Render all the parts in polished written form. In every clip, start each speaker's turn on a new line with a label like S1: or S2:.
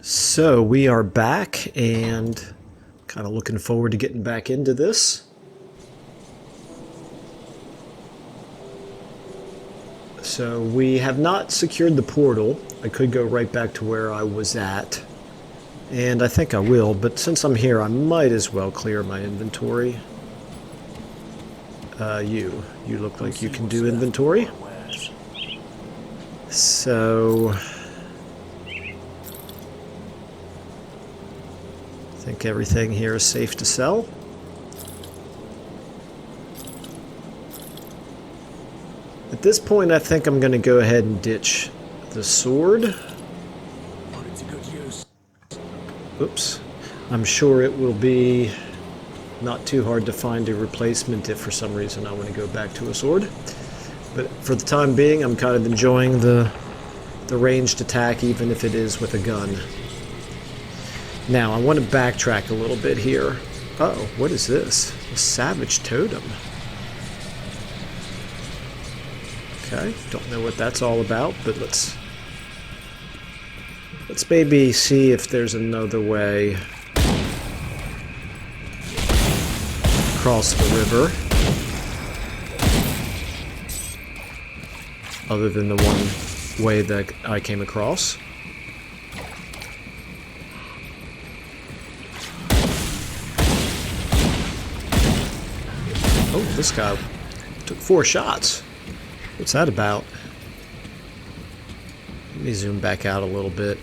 S1: So we are back and kind of looking forward to getting back into this. So we have not secured the portal. I could go right back to where I was at, and I think I will, but since I'm here I might as well clear my inventory. You look like you can do inventory. So I think everything here is safe to sell. At this point, I think I'm going to go ahead and ditch the sword. Oops. I'm sure it will be not too hard to find a replacement if for some reason I want to go back to a sword. But for the time being, I'm kind of enjoying the ranged attack, even if it is with a gun. Now, I want to backtrack a little bit here. Uh-oh, what is this? A savage totem. Okay, don't know what that's all about, but let's maybe see if there's another way across the river other than the one way that I came across. Oh, this guy took 4 shots. What's that about? Let me zoom back out a little bit.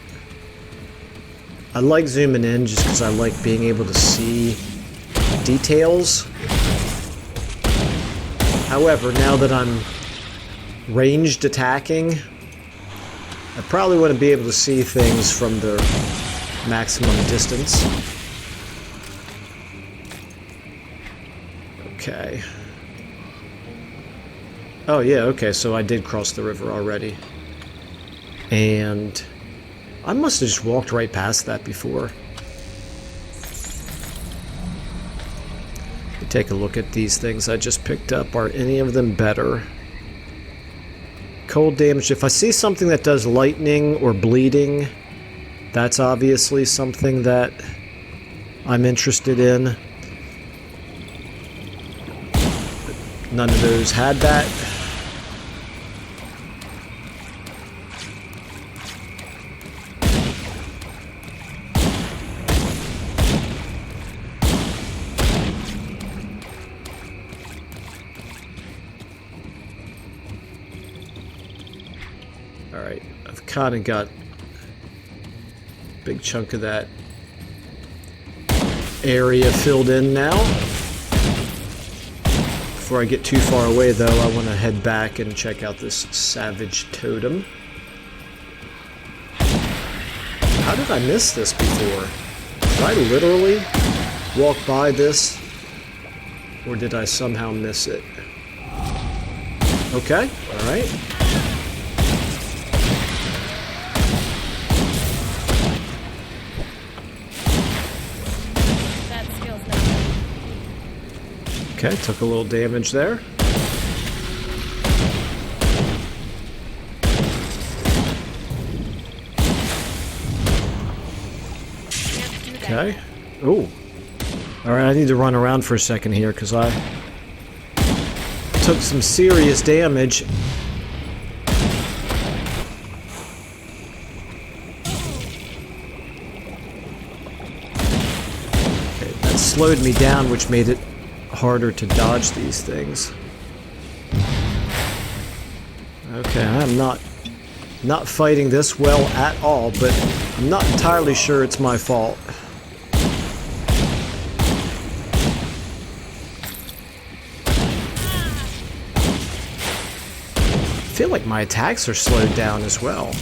S1: I like zooming in just because I like being able to see details. However, now that I'm ranged attacking, I probably want to be able to see things from the maximum distance. Okay. Oh yeah, okay, so I did cross the river already. And I must have just walked right past that before. Let me take a look at these things I just picked up. Are any of them better? Cold damage. If I see something that does lightning or bleeding, that's obviously something that I'm interested in. None of those had that. Alright, I've kind of got a big chunk of that area filled in now. Before I get too far away, though, I want to head back and check out this savage totem. How did I miss this before? Did I literally walk by this? Or did I somehow miss it? Okay, alright. Okay, took a little damage there. Okay. Ooh. Alright, I need to run around for a second here because I took some serious damage. Okay, that slowed me down, which made it harder to dodge these things. Okay, I'm not fighting this well at all, but I'm not entirely sure it's my fault. I feel like my attacks are slowed down as well.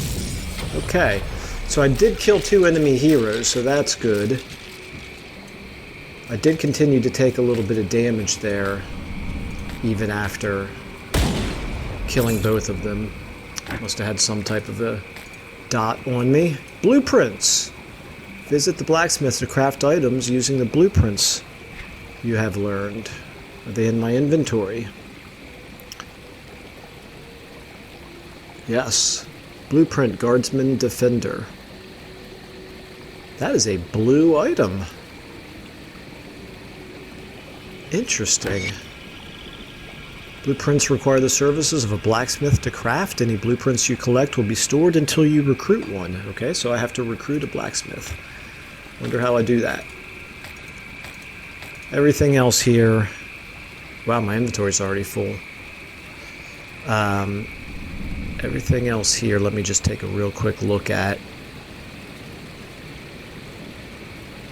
S1: Okay, so I did kill 2 enemy heroes, so that's good. I did continue to take a little bit of damage there, even after killing both of them. I must have had some type of a dot on me. Blueprints! Visit the blacksmith to craft items using the blueprints you have learned. Are they in my inventory? Yes. Blueprint Guardsman Defender. That is a blue item. Interesting. Blueprints require the services of a blacksmith to craft. Any blueprints you collect will be stored until you recruit one. Okay, so I have to recruit a blacksmith. Wonder how I do that. Everything else here... Wow, my inventory's already full. Everything else here, let me just take a real quick look at.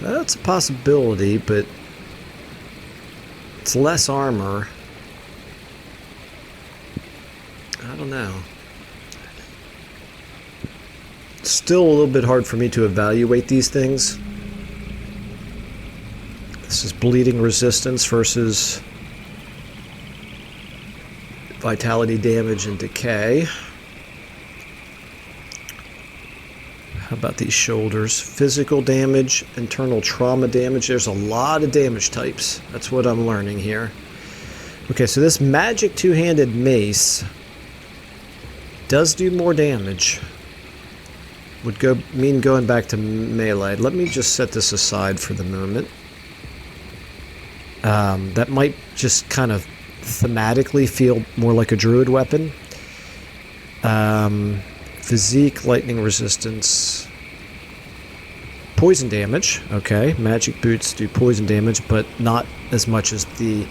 S1: That's a possibility, but it's less armor. I don't know. It's still a little bit hard for me to evaluate these things. This is bleeding resistance versus vitality damage and decay. How about these shoulders? Physical damage, internal trauma damage. There's a lot of damage types. That's what I'm learning here. Okay, so this magic two-handed mace does do more damage. Would mean going back to melee. Let me just set this aside for the moment. That might just kind of thematically feel more like a druid weapon. Physique, lightning resistance, poison damage. Okay, magic boots do poison damage, but not as much as the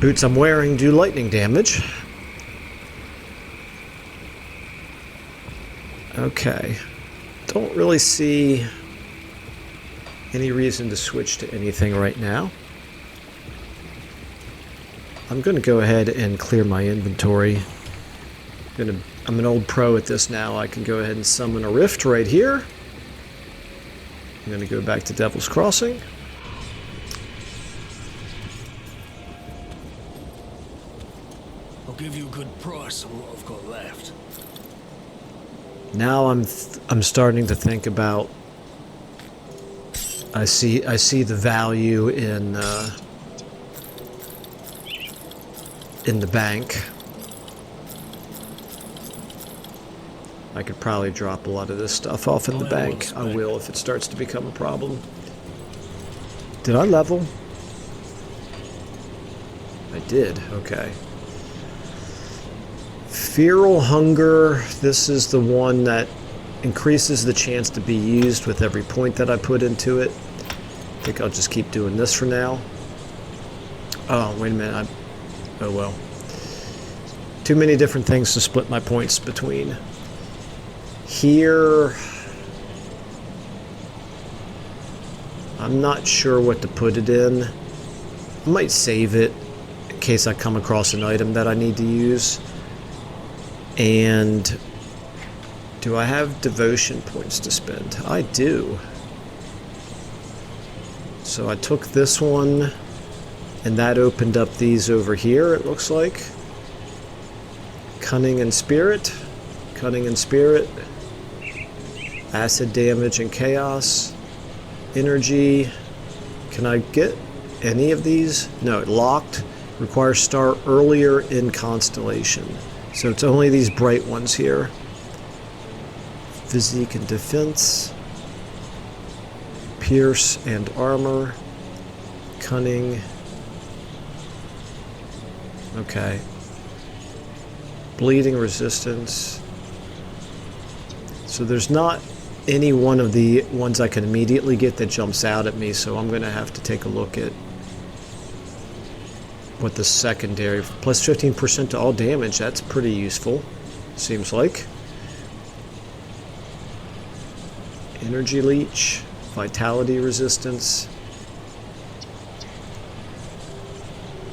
S1: boots I'm wearing do lightning damage. Okay, don't really see any reason to switch to anything right now. I'm going to go ahead and clear my inventory. I'm an old pro at this now. I can go ahead and summon a rift right here. I'm going to go back to Devil's Crossing.
S2: I'll give you a good price on what I've got left.
S1: Now I'm starting to think about. I see the value in the bank. I could probably drop a lot of this stuff off in the bank. I will if it starts to become a problem. Did I level? I did, okay. Feral Hunger, this is the one that increases the chance to be used with every point that I put into it. I think I'll just keep doing this for now. Oh, wait a minute. Oh well. Too many different things to split my points between. Here, I'm not sure what to put it in. I might save it in case I come across an item that I need to use. And do I have devotion points to spend? I do. So I took this one, and that opened up these over here, it looks like. Cunning and Spirit. Cunning and Spirit. Acid damage and chaos. Energy. Can I get any of these? No, locked. Requires start earlier in constellation. So it's only these bright ones here. Physique and defense. Pierce and armor. Cunning. Okay. Bleeding resistance. So there's not any one of the ones I can immediately get that jumps out at me, so I'm going to have to take a look at what the secondary... Plus 15% to all damage, that's pretty useful, seems like. Energy leech, vitality resistance,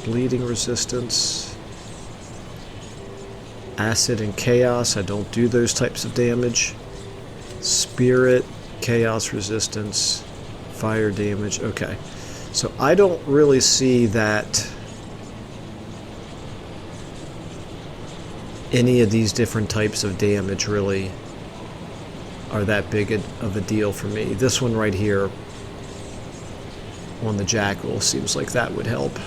S1: bleeding resistance, acid and chaos, I don't do those types of damage. Spirit, chaos resistance, fire damage. Okay, so I don't really see that any of these different types of damage really are that big of a deal for me. This one right here on the Jackal seems like that would help.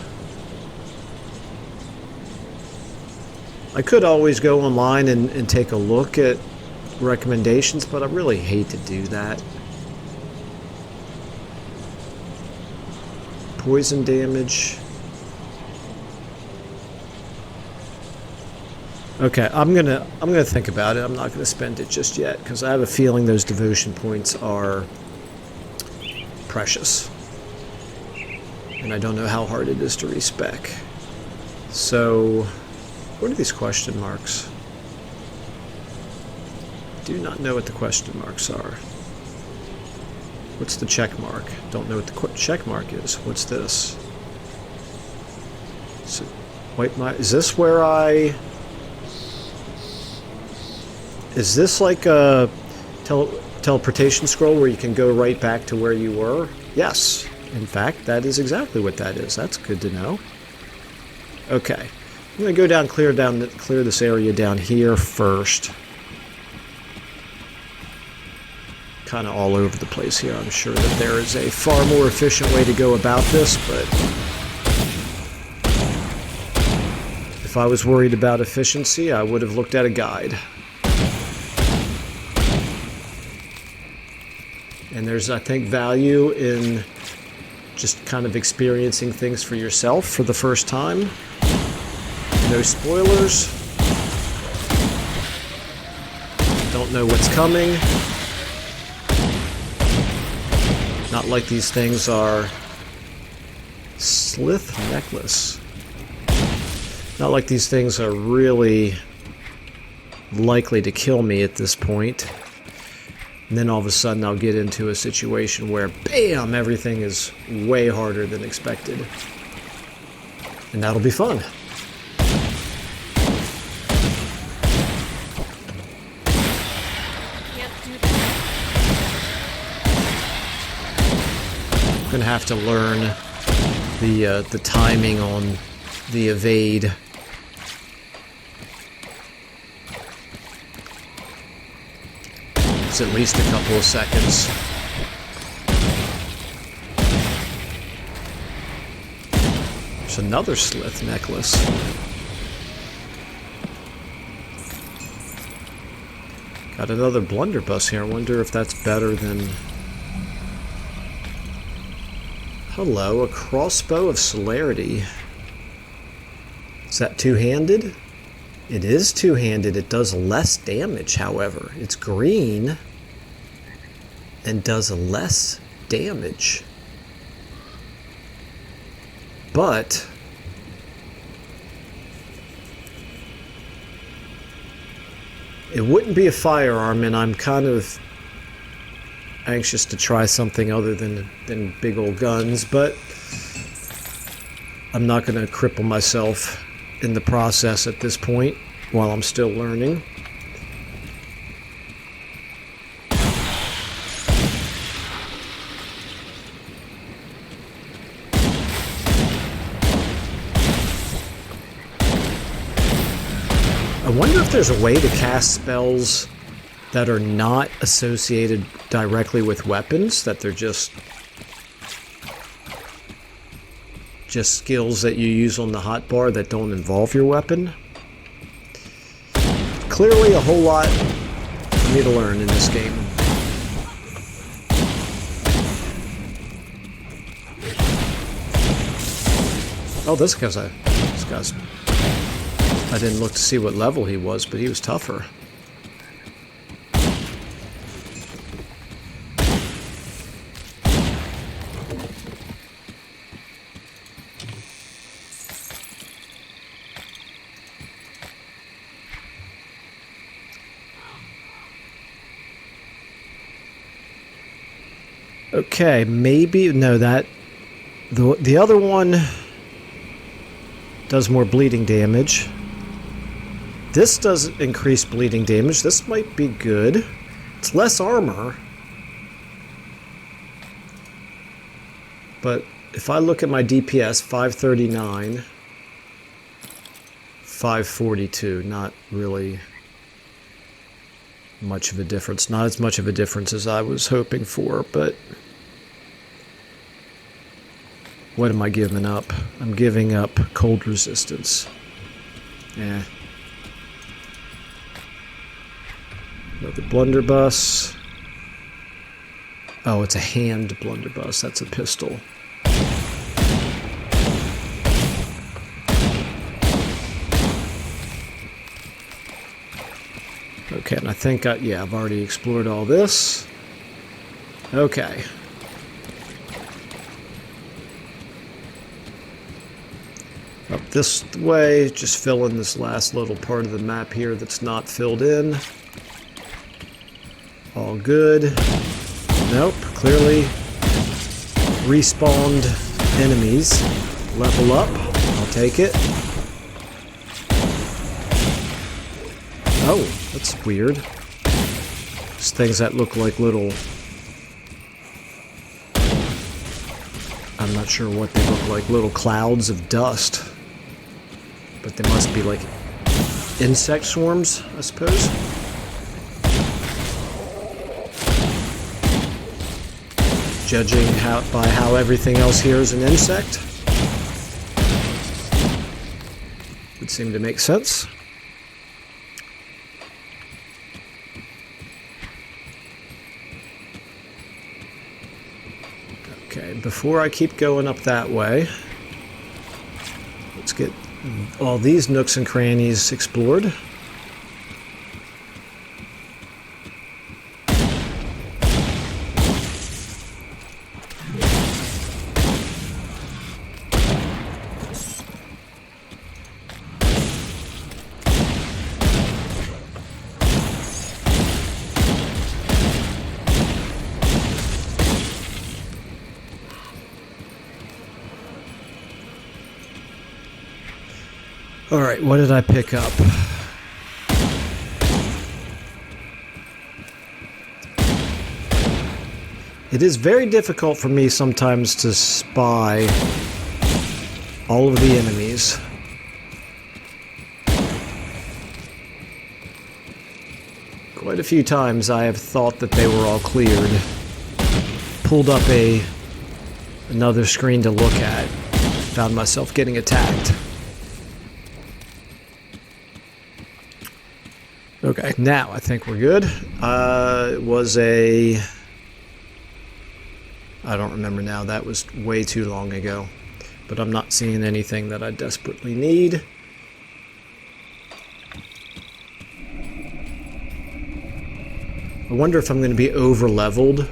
S1: I could always go online and take a look at recommendations, but I really hate to do that. Poison damage. Okay, I'm gonna think about it. I'm not gonna spend it just yet because I have a feeling those devotion points are precious, and I don't know how hard it is to respec. So, what are these question marks? Do not know what the question marks are. What's the check mark? Don't know what the check mark is. What's this? So, wait, is this where I? Is this like a teleportation scroll where you can go right back to where you were? Yes. In fact, that is exactly what that is. That's good to know. Okay. I'm going to go down, clear this area down here first. Kind of all over the place here. I'm sure that there is a far more efficient way to go about this, but if I was worried about efficiency, I would have looked at a guide. And there's, I think, value in just kind of experiencing things for yourself for the first time. No spoilers. Don't know what's coming. Not like these things are... Slith necklace. Not like these things are really likely to kill me at this point. And then all of a sudden I'll get into a situation where, bam, everything is way harder than expected. And that'll be fun. I'm gonna have to learn the timing on the evade. It's at least a couple of seconds. There's another Slith necklace. Got another blunderbuss here. I wonder if that's better than... Hello, a crossbow of celerity. Is that two-handed? It is two-handed. It does less damage, however. It's green and does less damage. But it wouldn't be a firearm, and I'm kind of anxious to try something other than big old guns, but I'm not going to cripple myself in the process at this point while I'm still learning. I wonder if there's a way to cast spells that are not associated directly with weapons, that they're just skills that you use on the hotbar that don't involve your weapon. Clearly a whole lot for me to learn in this game. Oh, this guy's I didn't look to see what level he was, but he was tougher. Okay, maybe... No, that... The other one does more bleeding damage. This does increase bleeding damage. This might be good. It's less armor. But if I look at my DPS, 539, 542, not really much of a difference. Not as much of a difference as I was hoping for, but what am I giving up? I'm giving up cold resistance. Yeah. Another blunderbuss. Oh, it's a hand blunderbuss. That's a pistol. Okay, and I think, yeah, I've already explored all this. Okay. Up this way, just fill in this last little part of the map here that's not filled in. All good. Nope, clearly respawned enemies. Level up, I'll take it. Oh, that's weird. Just things that look like little... I'm not sure what they look like. Little clouds of dust. But they must be like insect swarms, I suppose. Judging by how everything else here is an insect. Would seem to make sense. Okay, before I keep going up that way, let's get all these nooks and crannies explored. Alright, what did I pick up? It is very difficult for me sometimes to spy all of the enemies. Quite a few times I have thought that they were all cleared. Pulled up another screen to look at. Found myself getting attacked. Okay, now I think we're good. It was a... I don't remember now. That was way too long ago. But I'm not seeing anything that I desperately need. I wonder if I'm going to be over-leveled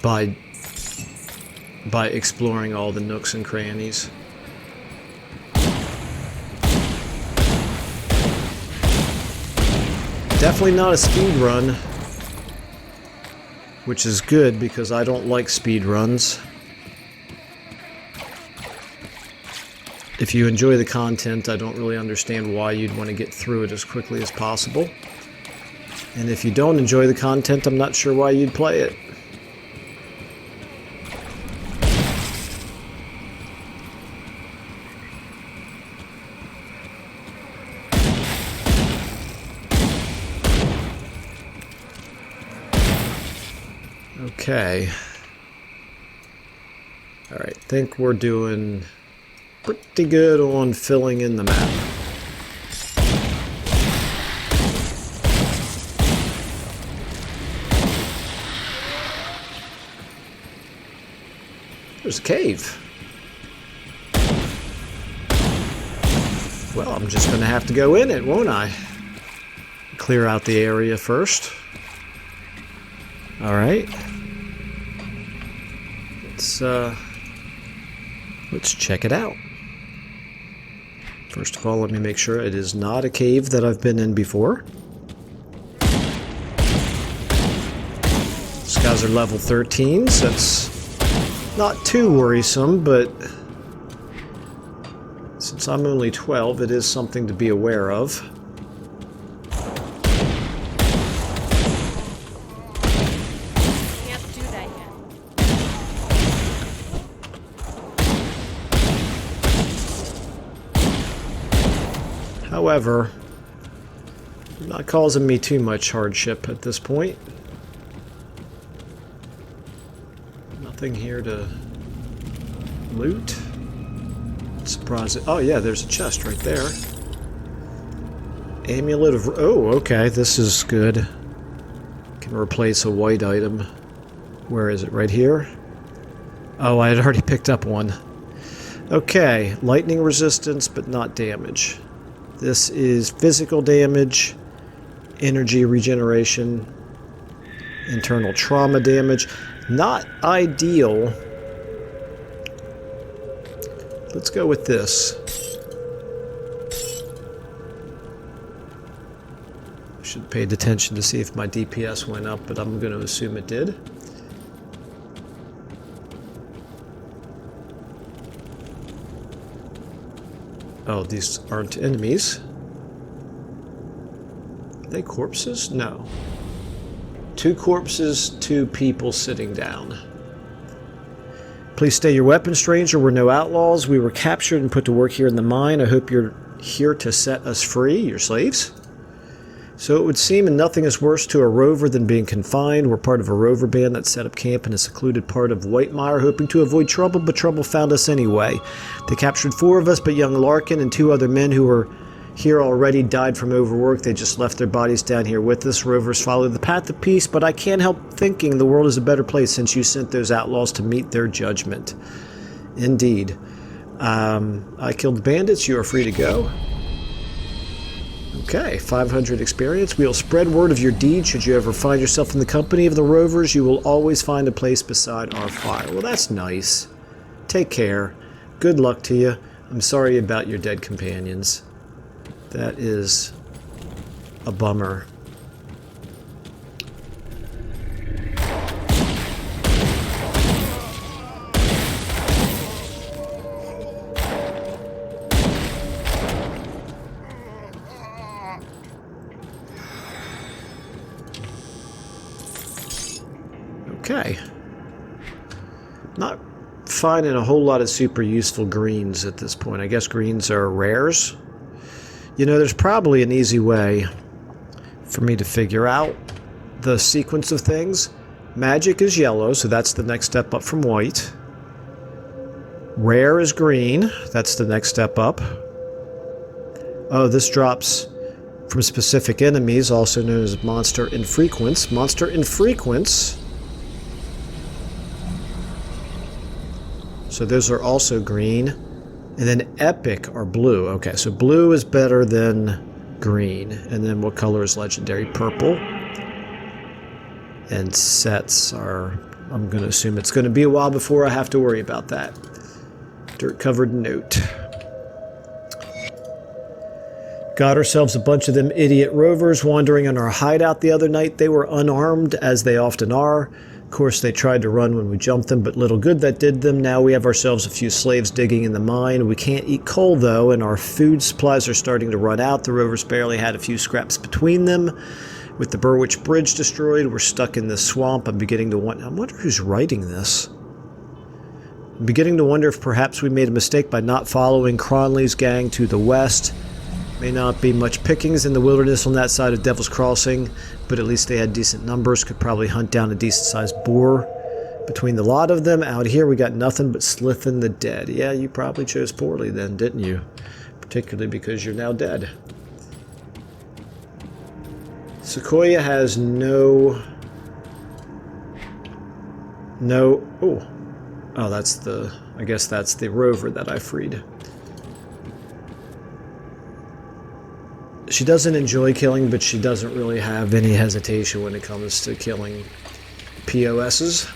S1: by exploring all the nooks and crannies. Definitely not a speed run, which is good because I don't like speed runs. If you enjoy the content, I don't really understand why you'd want to get through it as quickly as possible. And if you don't enjoy the content, I'm not sure why you'd play it. Okay. Alright, think we're doing pretty good on filling in the map. There's a cave. Well, I'm just going to have to go in it, won't I? Clear out the area first. Alright. Let's check it out. First of all, let me make sure it is not a cave that I've been in before. These guys are level 13s. That's not too worrisome, but since I'm only 12, it is something to be aware of. However, not causing me too much hardship at this point. Nothing here to loot. Surprising. Oh yeah, there's a chest right there. Amulet of... Oh, okay, this is good. Can replace a white item. Where is it? Right here? Oh, I had already picked up one. Okay, lightning resistance, but not damage. This is physical damage energy regeneration, internal trauma damage. Not ideal. Let's go with this. I should have paid attention to see if my DPS went up, but I'm going to assume it did. Oh, these aren't enemies. Are they corpses? No. 2 corpses, 2 people sitting down. Please stay your weapon, stranger. We're no outlaws. We were captured and put to work here in the mine. I hope you're here to set us free. You're slaves? So it would seem, and nothing is worse to a rover than being confined. We're part of a rover band that set up camp in a secluded part of Whitemire, hoping to avoid trouble, but trouble found us anyway. They captured 4 of us, but young Larkin and 2 other men who were here already died from overwork. They just left their bodies down here with us. Rovers follow the path of peace, but I can't help thinking the world is a better place since you sent those outlaws to meet their judgment. Indeed. I killed the bandits. You are free to go. Okay, 500 experience. We'll spread word of your deed. Should you ever find yourself in the company of the Rovers, you will always find a place beside our fire. Well, that's nice. Take care. Good luck to you. I'm sorry about your dead companions. That is a bummer. Okay. Not finding a whole lot of super useful greens at this point. I guess greens are rares. You know, there's probably an easy way for me to figure out the sequence of things. Magic is yellow, so that's the next step up from white. Rare is green. That's the next step up. Oh, this drops from specific enemies, also known as monster infrequents. Monster infrequents. So those are also green. And then epic are blue. Okay, so blue is better than green. And then what color is legendary? Purple. And sets are, I'm going to assume it's going to be a while before I have to worry about that. Dirt-covered note. Got ourselves a bunch of them idiot rovers wandering in our hideout the other night. They were unarmed, as they often are. Of course, they tried to run when we jumped them, but little good that did them. Now we have ourselves a few slaves digging in the mine. We can't eat coal, though, and our food supplies are starting to run out. The rovers barely had a few scraps between them. With the Burwich Bridge destroyed, we're stuck in this swamp. I'm beginning to wonder... I wonder who's writing this. I'm beginning to wonder if perhaps we made a mistake by not following Cronley's gang to the west. May not be much pickings in the wilderness on that side of Devil's Crossing, but at least they had decent numbers, could probably hunt down a decent-sized boar. Between the lot of them, out here we got nothing but Slithin the dead. Yeah, you probably chose poorly then, didn't you? Particularly because you're now dead. Sequoia has no... Oh, that's the... I guess that's the rover that I freed. She doesn't enjoy killing, but she doesn't really have any hesitation when it comes to killing POSs.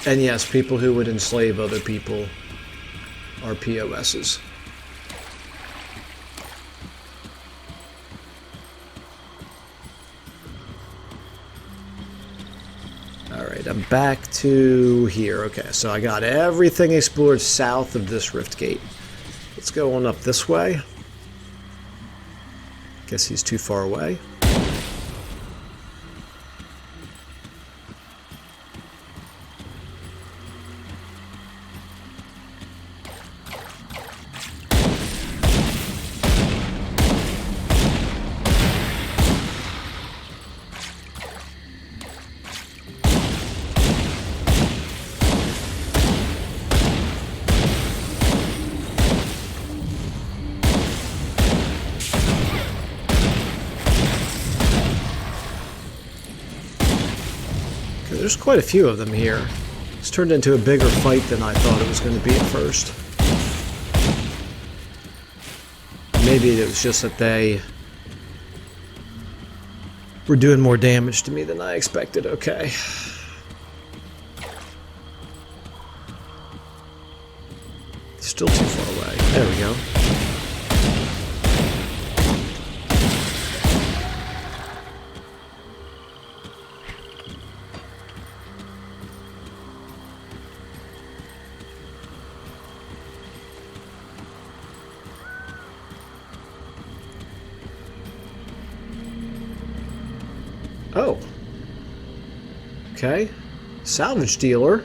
S1: And yes, people who would enslave other people are POSs. Alright, I'm back to here. Okay, so I got everything explored south of this rift gate. Let's go on up this way. Guess he's too far away. There's quite a few of them here. It's turned into a bigger fight than I thought it was going to be at first. maybe it was just that they were doing more damage to me than I expected. Okay. Still too far away. There we go. Oh. Okay. Salvage dealer.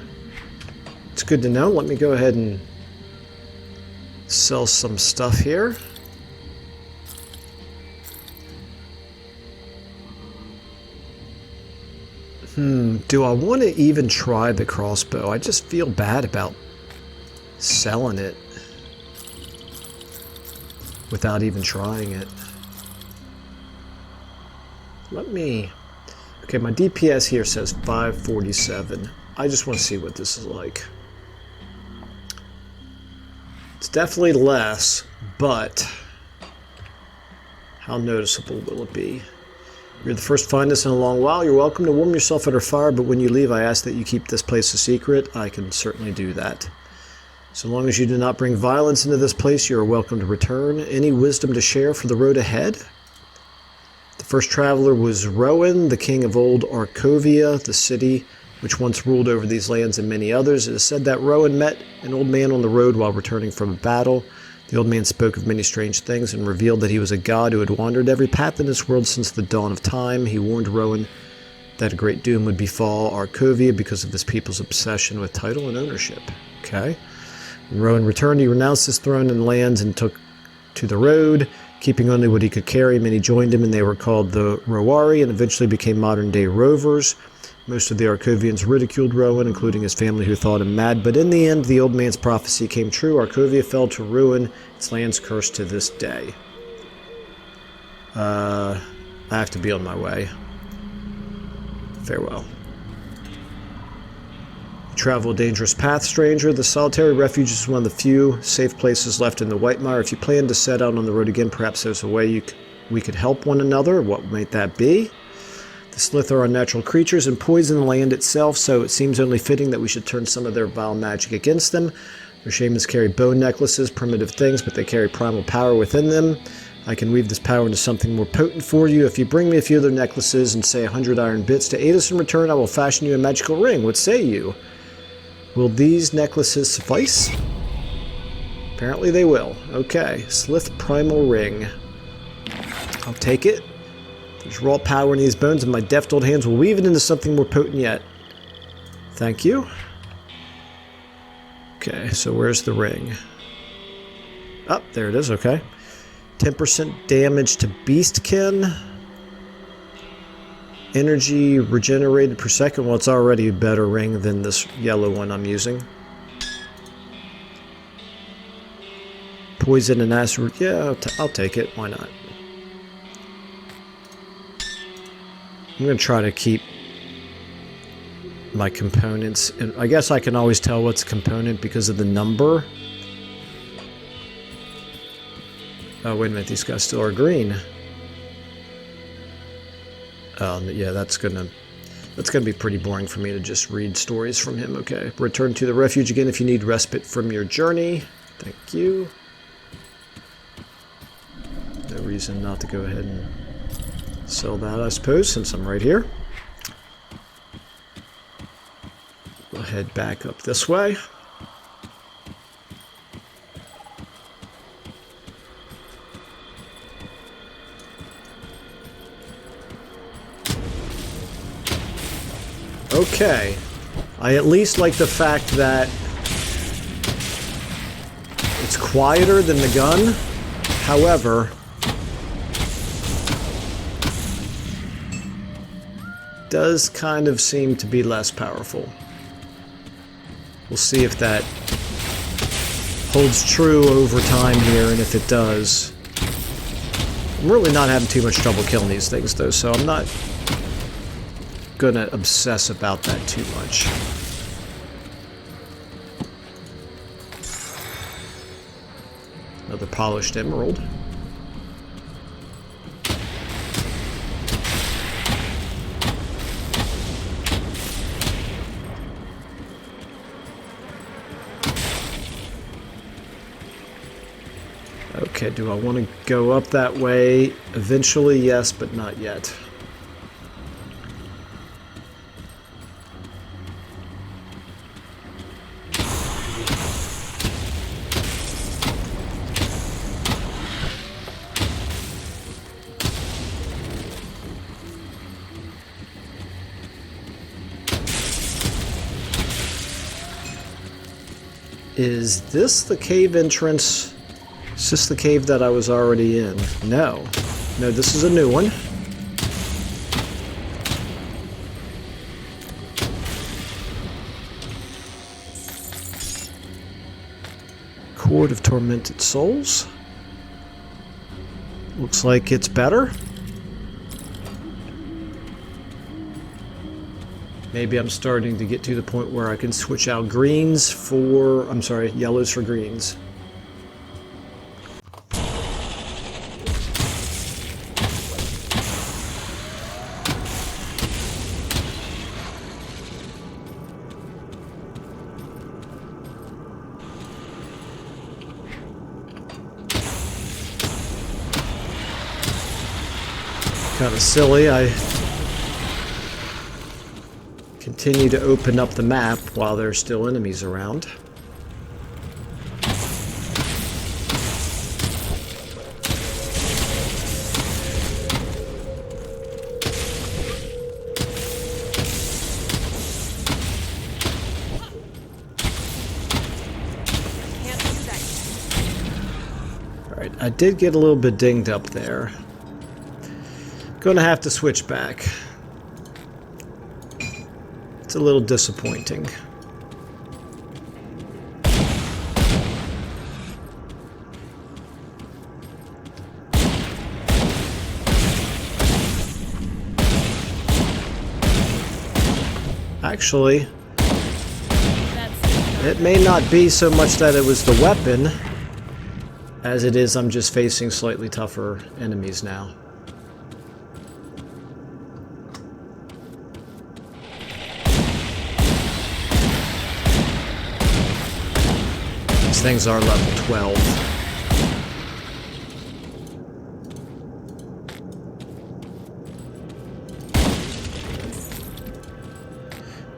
S1: It's good to know. Let me go ahead and sell some stuff here. Do I want to even try the crossbow? I just feel bad about selling it without even trying it. Let me... Okay, my DPS here says 547. I just want to see what this is like. It's definitely less, but how noticeable will it be? You're the first to find us in a long while. You're welcome to warm yourself at our fire, but when you leave, I ask that you keep this place a secret. I can certainly do that. So long as you do not bring violence into this place, you are welcome to return. Any wisdom to share for the road ahead? The first traveler was Rowan, the king of old Arcovia, the city which once ruled over these lands and many others. It is said that Rowan met an old man on the road while returning from a battle. The old man spoke of many strange things and revealed that he was a god who had wandered every path in this world since the dawn of time. He warned Rowan that a great doom would befall Arcovia because of this people's obsession with title and ownership. Okay. When Rowan returned, he renounced his throne and lands and took to the road, keeping only what he could carry. Many joined him, and they were called the Rowari and eventually became modern-day Rovers. Most of the Arcovians ridiculed Rowan, including his family, who thought him mad. But in the end, the old man's prophecy came true. Arcovia fell to ruin, its lands cursed to this day. I have to be on my way. Farewell. Travel a dangerous path, stranger. The solitary refuge is one of the few safe places left in the Whitemire. If you plan to set out on the road again, perhaps there's a way we could help one another. What might that be? The Slith are unnatural creatures and poison the land itself, so it seems only fitting that we should turn some of their vile magic against them. Their shamans carry bone necklaces, primitive things, but they carry primal power within them. I can weave this power into something more potent for you. If you bring me a few of their necklaces and say 100 iron bits to aid us in return, I will fashion you a magical ring. What say you? Will these necklaces suffice? Apparently they will. Okay, Slith Primal Ring. I'll take it. There's raw power in these bones, and my deft old hands will weave it into something more potent yet. Thank you. Okay, so where's the ring? Oh, there it is, okay. 10% damage to Beastkin. Energy regenerated per second. Well, it's already a better ring than this yellow one I'm using. Poison and acid. Yeah, I'll take it. Why not? I'm going to try to keep my components. And I guess I can always tell what's a component because of the number. Oh, wait a minute. These guys still are green. Yeah, that's gonna be pretty boring for me to just read stories from him. Okay, return to the refuge again if you need respite from your journey. Thank you. No reason not to go ahead and sell that, I suppose, since I'm right here. We'll head back up this way. Okay, I at least like the fact that it's quieter than the gun. However, does kind of seem to be less powerful. We'll see if that holds true over time here, and if it does. I'm really not having too much trouble killing these things, though, so I'm not gonna obsess about that too much. Another polished emerald. Okay, do I want to go up that way? Eventually, yes, but not yet. Is this the cave entrance? Is this the cave that I was already in? No. No, this is a new one. Cord of Tormented Souls. Looks like it's better. Maybe I'm starting to get to the point where I can switch out greens for... I'm sorry, yellows for greens. Kind of silly, I continue to open up the map while there's still enemies around. Alright, I did get a little bit dinged up there. Gonna have to switch back. It's a little disappointing. Actually, it may not be so much that it was the weapon, as it is I'm just facing slightly tougher enemies now. These things are level 12.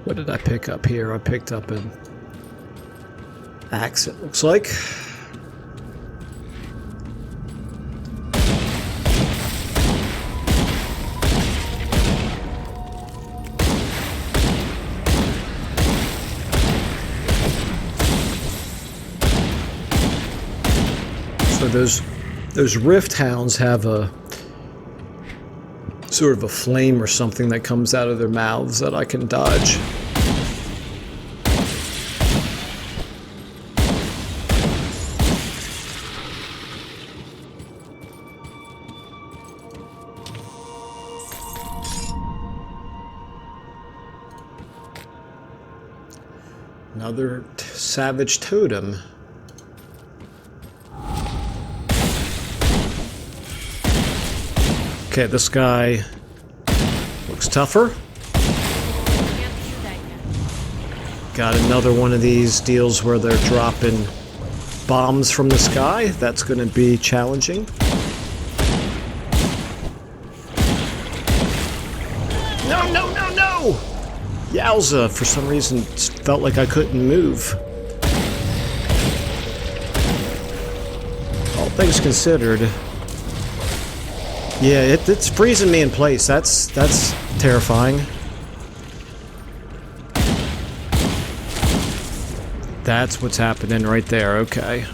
S1: What did I pick up here? I picked up an axe, it looks like. So those rift hounds have a sort of a flame or something that comes out of their mouths that I can dodge. Another savage totem. Okay, this guy looks tougher. Got another one of these deals where they're dropping bombs from the sky. That's going to be challenging. No, no, no, no! Yowza, for some reason felt like I couldn't move. All things considered... Yeah, it's freezing me in place. That's terrifying. That's what's happening right there. Okay.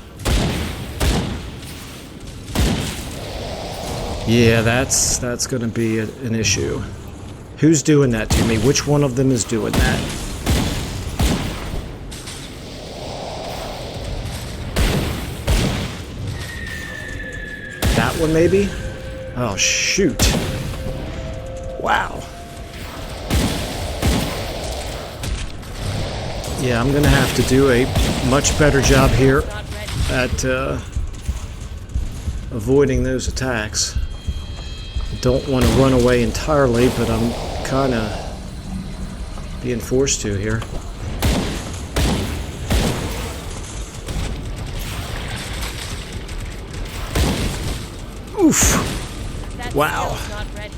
S1: Yeah, that's going to be an issue. Who's doing that to me? Which one of them is doing that? That one, maybe? Oh, shoot. Wow. Yeah, I'm going to have to do a much better job here at avoiding those attacks. Don't want to run away entirely, but I'm kind of being forced to here. Oof!
S3: That
S1: Wow.
S3: skill's not ready.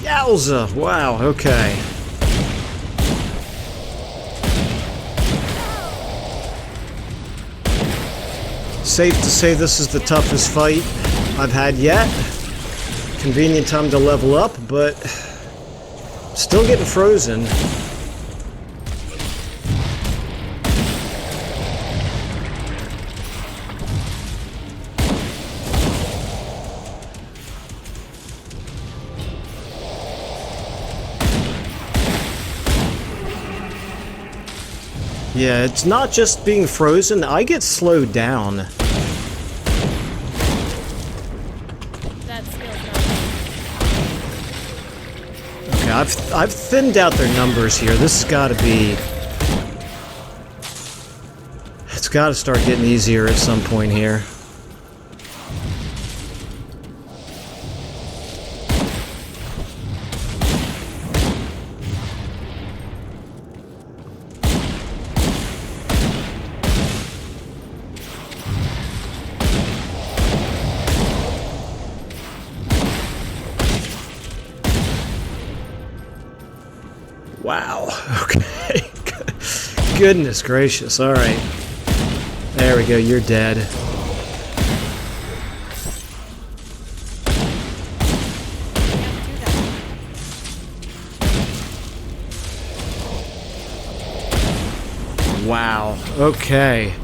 S1: Yowza! Wow, okay. Safe to say this is the toughest fight I've had yet. Convenient time to level up, but still getting frozen. Yeah, it's not just being frozen, I get slowed down.
S3: That skill's not ready.
S1: Okay, I've thinned out their numbers here. This has got to be... It's got to start getting easier at some point here. Wow, okay. Goodness gracious, alright. There we go, you're dead. Wow, okay.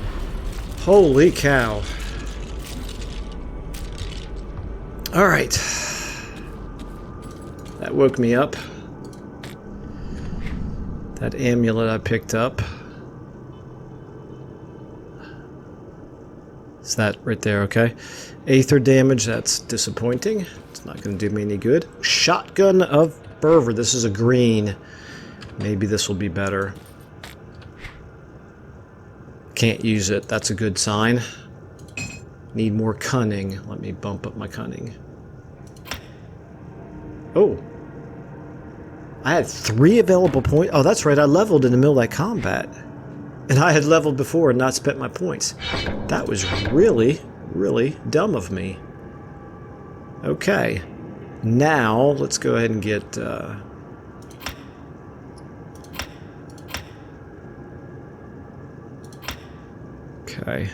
S1: Holy cow. Alright. That woke me up. That amulet I picked up. Is that right there, okay? Aether damage, that's disappointing. It's not going to do me any good. Shotgun of Fervor, this is a green. Maybe this will be better. Can't use it, that's a good sign. Need more cunning. Let me bump up my cunning. Oh. I had 3 available points. Oh, that's right. I leveled in the middle of that combat. And I had leveled before and not spent my points. That was really, really dumb of me. Okay. Now, let's go ahead and get... Okay.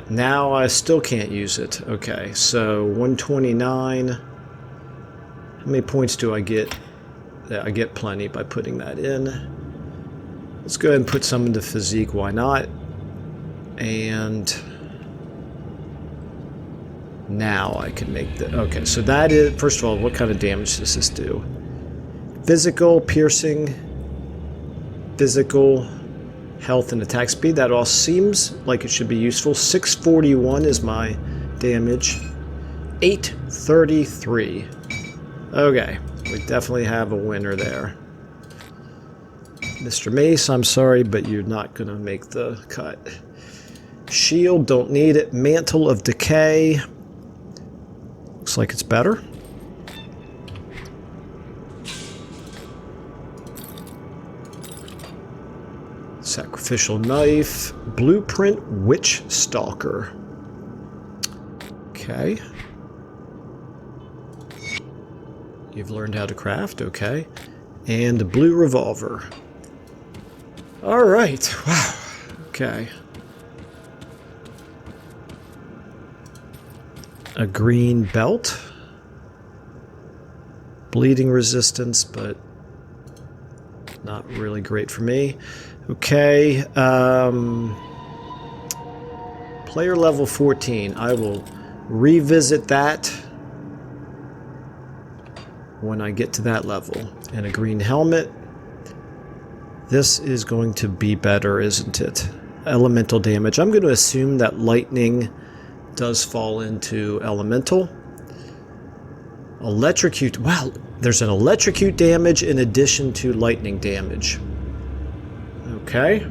S1: Now I still can't use it. Okay, so 129... How many points do I get? Yeah, I get plenty by putting that in. Let's go ahead and put some into physique, why not? And now I can make the... Okay, so that is... First of all, what kind of damage does this do? Physical, piercing, physical, health, and attack speed. That all seems like it should be useful. 641 is my damage. 833. Okay, we definitely have a winner there. Mr. Mace, I'm sorry, but you're not going to make the cut. Shield, don't need it. Mantle of Decay. Looks like it's better. Sacrificial Knife. Blueprint Witch Stalker. Okay. You've learned how to craft, okay. And a blue revolver. Alright, wow. Okay. A green belt. Bleeding resistance, but not really great for me. Okay, player level 14. I will revisit that when I get to that level. And a green helmet. This is going to be better, isn't it? Elemental damage. I'm going to assume that lightning does fall into elemental. Electrocute. Wow, there's an electrocute damage in addition to lightning damage. Okay.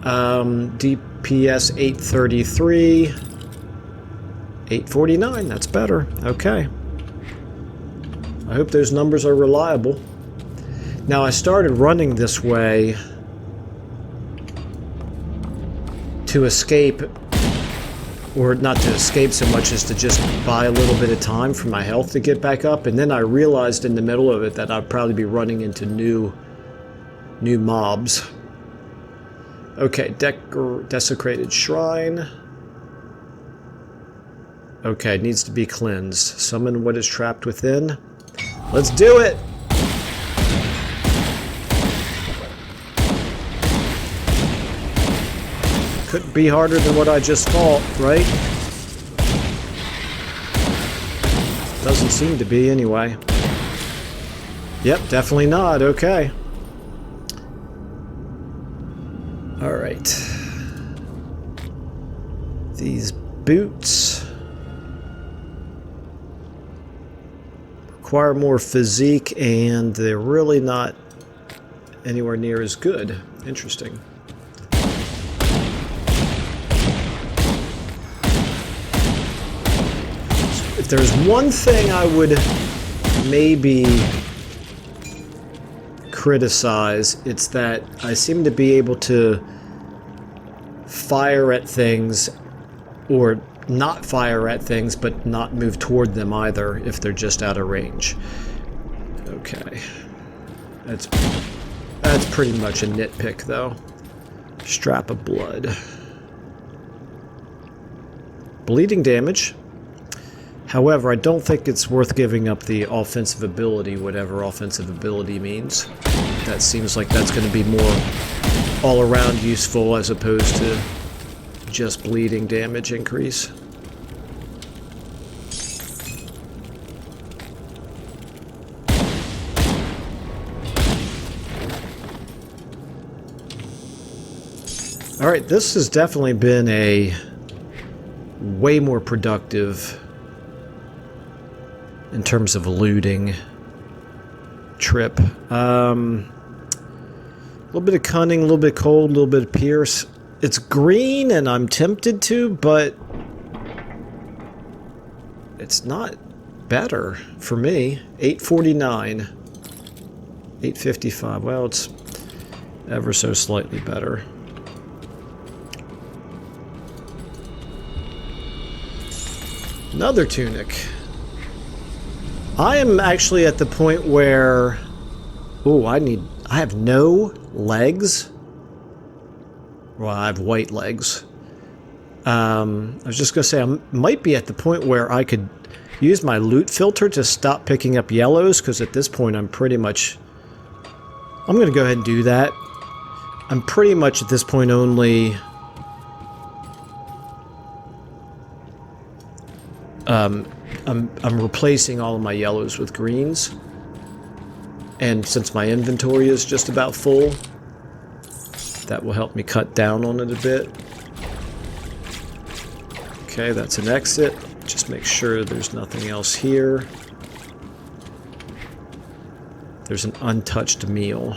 S1: DPS 833. 849, that's better. Okay. I hope those numbers are reliable. Now, I started running this way to escape, or not to escape so much as to just buy a little bit of time for my health to get back up, and then I realized in the middle of it that I'd probably be running into new mobs. Okay, desecrated shrine. Okay, it needs to be cleansed. Summon what is trapped within. Let's do it! Couldn't be harder than what I just fought, right? Doesn't seem to be anyway. Yep, definitely not. Okay. Alright. These boots require more physique, and they're really not anywhere near as good. Interesting. If there's one thing I would maybe criticize, it's that I seem to be able to fire at things, or not fire at things, but not move toward them either if they're just out of range. Okay. That's pretty much a nitpick, though. Strap of blood. Bleeding damage. However, I don't think it's worth giving up the offensive ability, whatever offensive ability means. That seems like that's going to be more all-around useful as opposed to just bleeding damage increase. Alright, this has definitely been a way more productive in terms of looting trip. A little bit of cunning, a little bit cold, a little bit of pierce. It's green and I'm tempted to, but it's not better for me. 849. 855. Well, it's ever so slightly better. Another tunic. I am actually at the point where... Oh, I have no legs. Well, I have white legs. I was just going to say, I might be at the point where I could use my loot filter to stop picking up yellows, because at this point I'm pretty much... I'm going to go ahead and do that. I'm pretty much at this point only... I'm replacing all of my yellows with greens. And since my inventory is just about full, that will help me cut down on it a bit. Okay, that's an exit. Just make sure there's nothing else here. There's an untouched meal.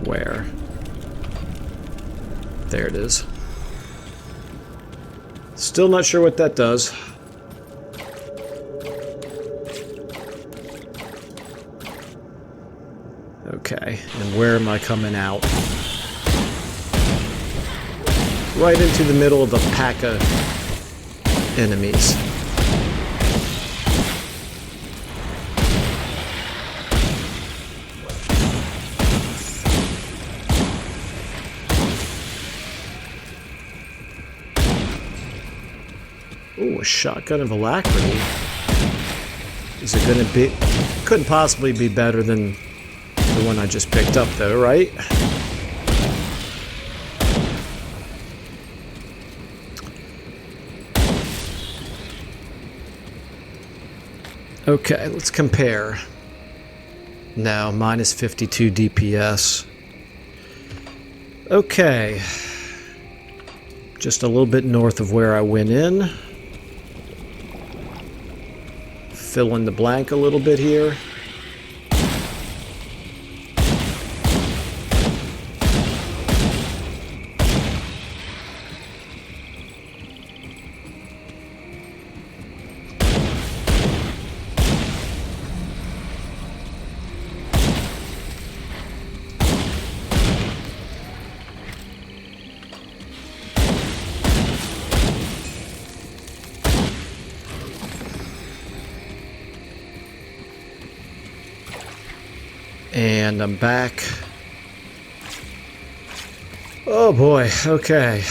S1: Where? There it is. Still not sure what that does. Okay, and where am I coming out? Right into the middle of a pack of enemies. Ooh, a shotgun of alacrity. Is it gonna be... Couldn't possibly be better than the one I just picked up, though, right? Okay, let's compare. No, minus 52 DPS. Okay. Just a little bit north of where I went in. Fill in the blank a little bit here. And I'm back. Oh boy, okay.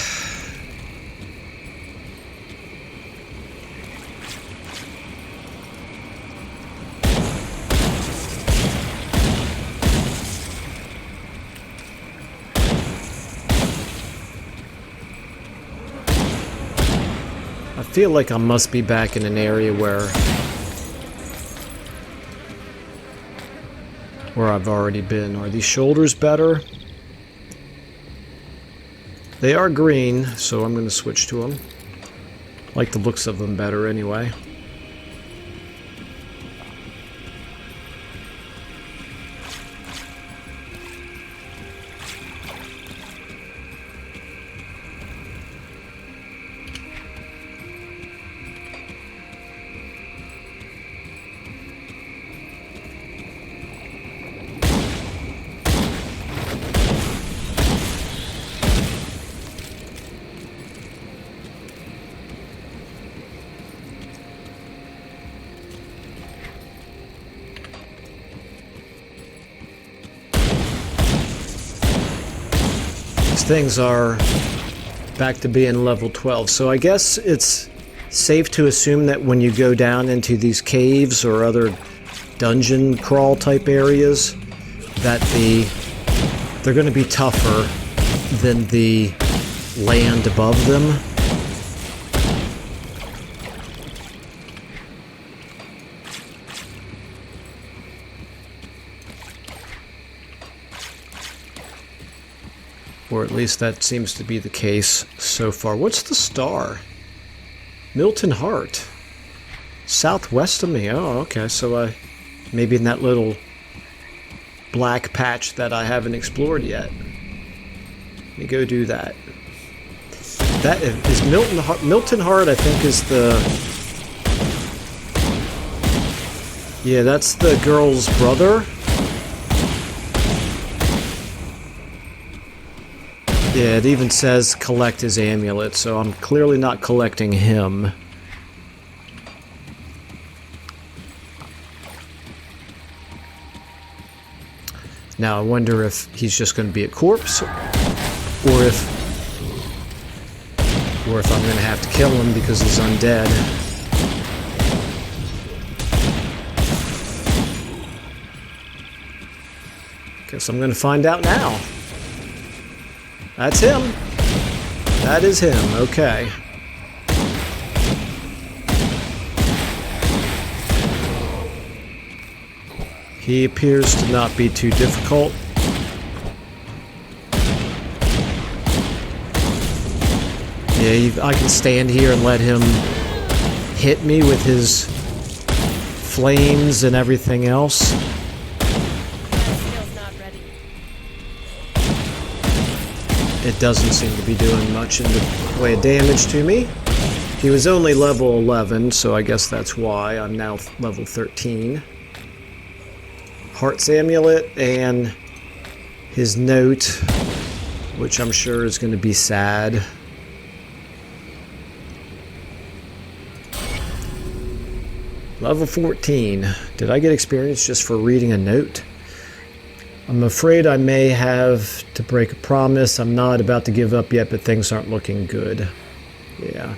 S1: I feel like I must be back in an area where I've already been. Are these shoulders better? They are green, so I'm going to switch to them. Like the looks of them better anyway. Things are back to being level 12, so I guess it's safe to assume that when you go down into these caves or other dungeon crawl type areas that they're going to be tougher than the land above them. Or at least that seems to be the case so far. What's the star? Milton Hart. Southwest of me. Oh, okay. So maybe in that little black patch that I haven't explored yet. Let me go do that. That is Milton Hart. Milton Hart, I think, is the... Yeah, that's the girl's brother. Yeah, it even says collect his amulet, so I'm clearly not collecting him. Now I wonder if he's just going to be a corpse, or if I'm going to have to kill him because he's undead. Guess I'm going to find out now. That's him. That is him. Okay. He appears to not be too difficult. Yeah, I can stand here and let him hit me with his flames and everything else. It doesn't seem to be doing much in the way of damage to me. He was only level 11, so I guess that's why I'm now level 13. Heart's amulet and his note, which I'm sure is going to be sad. Level 14. Did I get experience just for reading a note? I'm afraid I may have to break a promise. I'm not about to give up yet, but things aren't looking good. Yeah.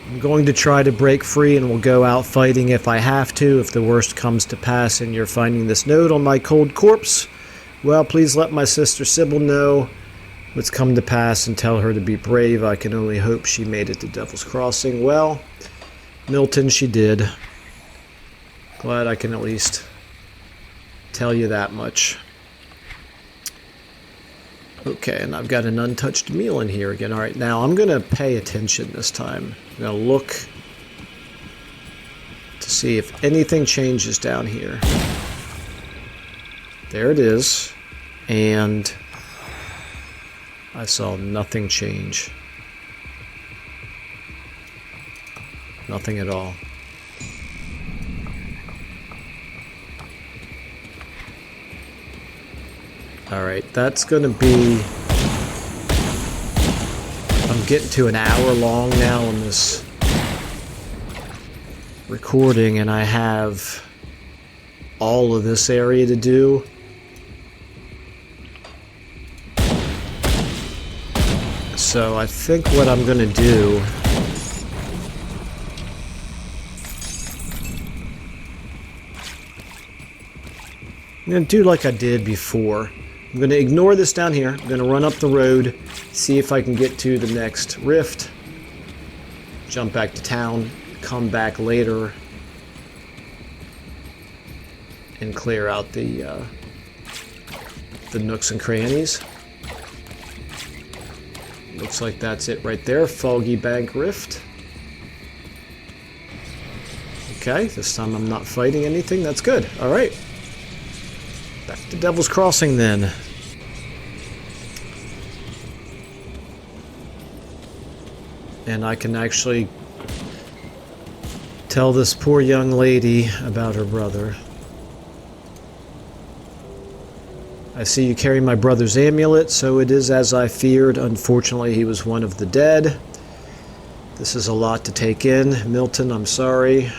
S1: I'm going to try to break free and we'll go out fighting if I have to. If the worst comes to pass and you're finding this note on my cold corpse, well, please let my sister Sybil know what's come to pass and tell her to be brave. I can only hope she made it to Devil's Crossing. Well, Milton, she did. Glad I can at least tell you that much. Okay, and I've got an untouched meal in here again. Alright, now I'm going to pay attention this time. I'm going to look to see if anything changes down here. There it is. And I saw nothing change. Nothing at all. Alright, that's gonna be... I'm getting to an hour long now on this recording, and I have all of this area to do. So I think what I'm gonna do... I'm going to do like I did before. I'm going to ignore this down here. I'm going to run up the road, see if I can get to the next rift, jump back to town, come back later, and clear out the nooks and crannies. Looks like that's it right there. Foggy Bank Rift. Okay, this time I'm not fighting anything. That's good. All right. Back to Devil's Crossing then. And I can actually tell this poor young lady about her brother. I see you carry my brother's amulet, so it is as I feared. Unfortunately, he was one of the dead. This is a lot to take in. Milton, I'm sorry.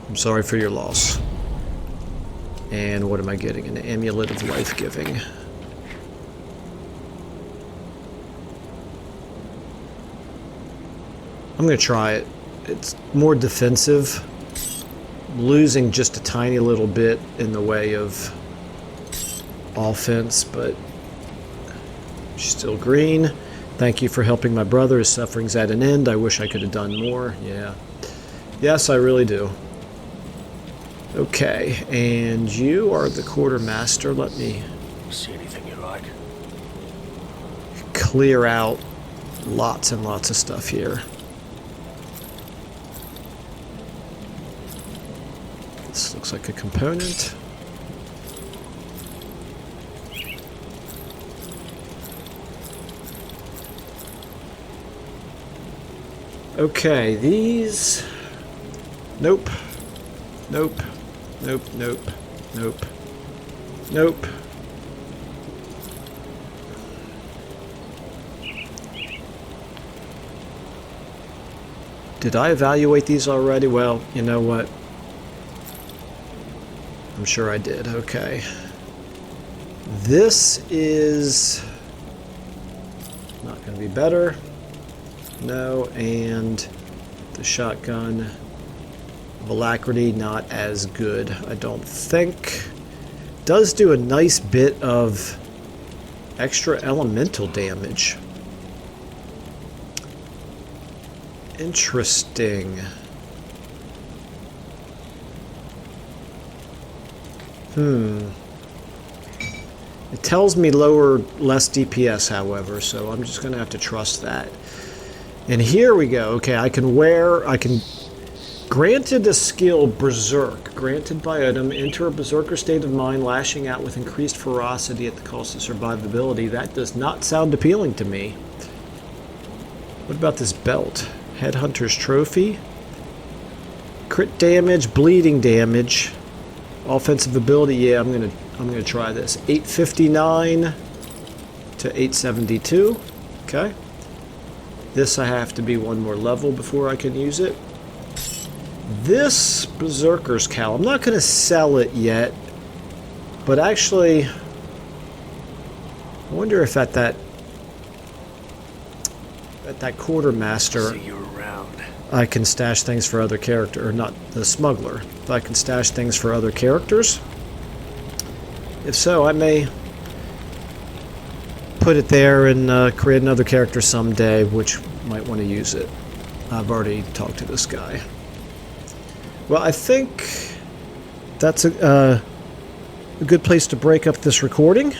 S1: I'm sorry for your loss. And what am I getting? An amulet of life-giving. I'm going to try it. It's more defensive. Losing just a tiny little bit in the way of offense, but she's still green. Thank you for helping my brother. His suffering's at an end. I wish I could have done more. Yeah. Yes, I really do. Okay, and you are the quartermaster. Let me
S2: See anything you like?
S1: clear out lots and lots of stuff here. This looks like a component. Okay, these... Nope. Nope. Nope, nope, nope, nope. Did I evaluate these already? Well, you know what? I'm sure I did. Okay. This is not going to be better. No, and the shotgun... Alacrity, not as good, I don't think. Does do a nice bit of extra elemental damage. Interesting. It tells me less DPS, however, so I'm just going to have to trust that. And here we go. Okay, I can granted a skill, Berserk. Granted by item, enter a Berserker state of mind, lashing out with increased ferocity at the cost of survivability. That does not sound appealing to me. What about this belt? Headhunter's Trophy. Crit damage, bleeding damage. Offensive ability, yeah, I'm gonna try this. 859 to 872. Okay. This I have to be one more level before I can use it. This Berserker's Cowl, I'm not going to sell it yet, but actually, I wonder if at that quartermaster,
S2: See you around.
S1: I can stash things for other characters, or not the smuggler. If I can stash things for other characters. If so, I may put it there and create another character someday, which might want to use it. I've already talked to this guy. Well, I think that's a good place to break up this recording.